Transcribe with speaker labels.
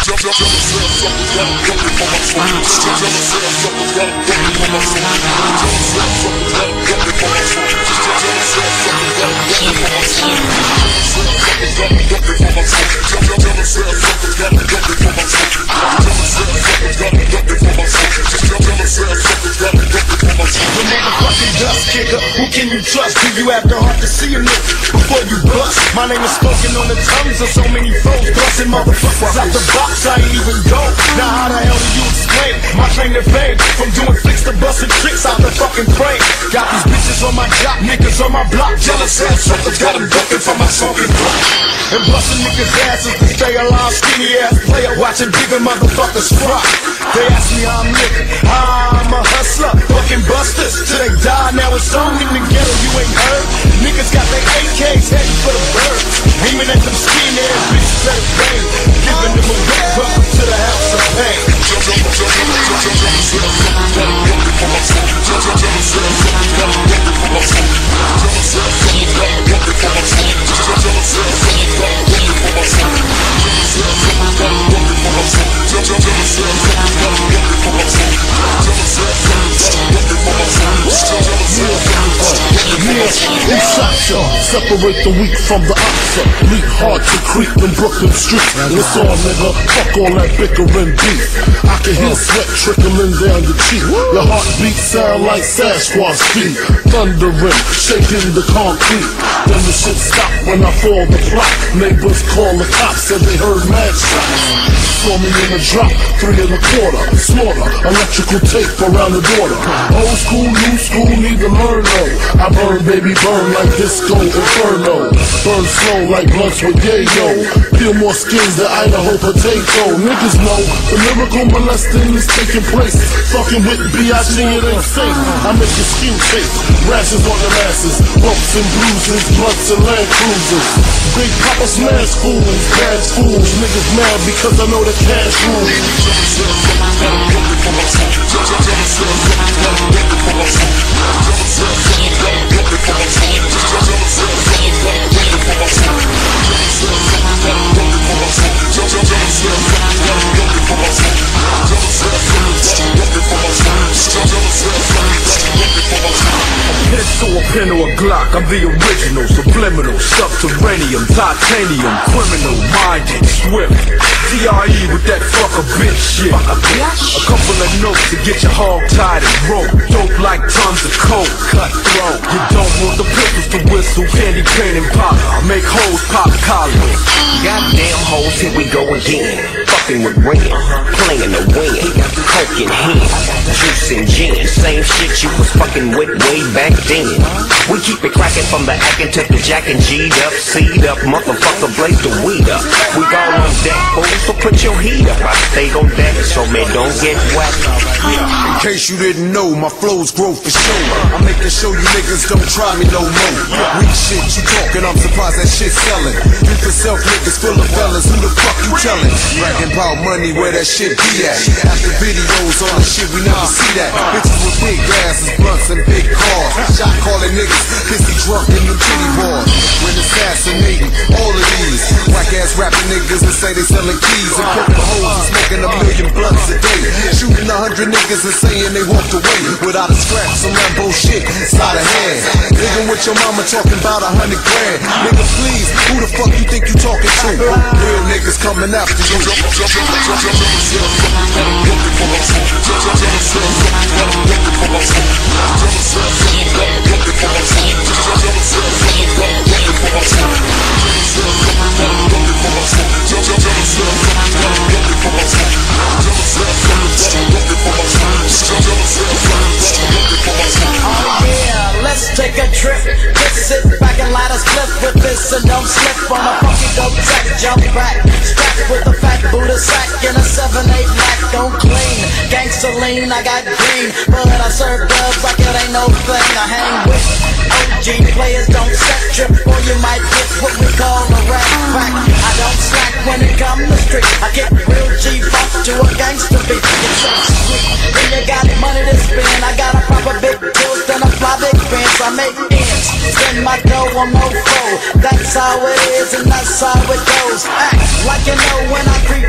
Speaker 1: Who can you trust? Do you have the heart to see a nigga before you bust? My name is spoken on the tongues of so many foes. Busting motherfuckers out the box, I ain't even go. Now how the hell do you explain my claim to fame? From doing flicks to busting tricks out the fucking frame. Got these bitches on my job, niggas on my block. Jealous ass suckers got them ducking for my smoking block. And busting niggas' asses to stay alive. Skinny ass player watching bigger motherfuckers fry. They ask me how I'm living, I'm a hustler. Fucking busters till they die. Now it's on in the ghetto, you ain't heard. Niggas got their AKs heading for the birds, aiming at them skinny ass bitches at the rain, giving them a wet welcome to the house of pain.
Speaker 2: Separate the weak from the oxa. Leap hard to creep in Brooklyn streets. It's on, nigga, fuck all that bickering beef. I can hear sweat trickling down your cheek. Your heartbeat sound like Sasquatch feet. Thundering, shaking the concrete. Then the shit stop when I fall the plot. Neighbors call the cops, said they heard mad shots. Saw me in a drop, 3 1/4. Slaughter, electrical tape around the border. Old school, new school, need to learn though. I burn, baby, burn like disco inferno. Burn slow like blunts with yayo. Peel more skins than Idaho potato. Niggas know the lyrical molesting is taking place. Fucking with B.I.G. it ain't safe. I make your skin shake. Rashes on the masses, bumps and bruises, blunts and Land Cruisers. Big Papa smash fools, bad fools. Niggas mad because I know the cash rules.
Speaker 1: To a pen or a Glock, I'm the original, subliminal, subterranean, titanium, criminal, minded, swift. TRE with that fuck a bitch shit. A couple of notes to get your hog tied and rope. Dope like tons of coke, cutthroat. You don't want the pistols to whistle, candy cane and pop. Make hoes pop collars.
Speaker 3: Goddamn hoes, here we go again. Fucking with rain, playing the wind. Coke in hand, juice and gin. Same shit you was fucking with way back then. We keep it cracking from the acting to the jacking. G'd up, C'd up, motherfucker blaze the weed up. We all on deck, boys, so put your heat up. I stay on deck, so man don't get wet.
Speaker 4: In case you didn't know, my flows grow for sure. I'm making sure you niggas don't try me no more. Weak shit you talking, I'm surprised that shit's selling. You for self niggas full of fellas, who the fuck you telling? Bragging about money, where that shit be at? After videos on the shit, we never see that. Bitches with big asses, blunts and big cars. Shot calling niggas, pissy drunk in the titty bars. When assassinating all of these whack ass rapping niggas that say they selling keys and poking hoes and smoking 1 million blunts a day. Shooting 100 niggas and saying they walked away without a scratch, some Lambo shit, sleight of hand. Nigga with your mama talking about 100 grand. Nigga please, who the fuck you think you talking to? Real niggas coming after you.
Speaker 5: Let's take a trip. Just sit back and light a split with this and don't slip on a funky dope track. Jump back, strapped with a fat Buddha sack and a 7-8 Mac. Don't clean, gangsta lean, I got green, but I serve dubs like it ain't no thing. I hang with OG players, don't set trip or you might get what we call a rap pack. I don't slack when it comes to street. I get real G-funk to a gangsta beat. It's so sweet, when you got money to spend. I got a proper big tilt and a fly big fence. I make ends, spend my dough on no foe. That's how it is and that's how it goes. Act like you know when I creep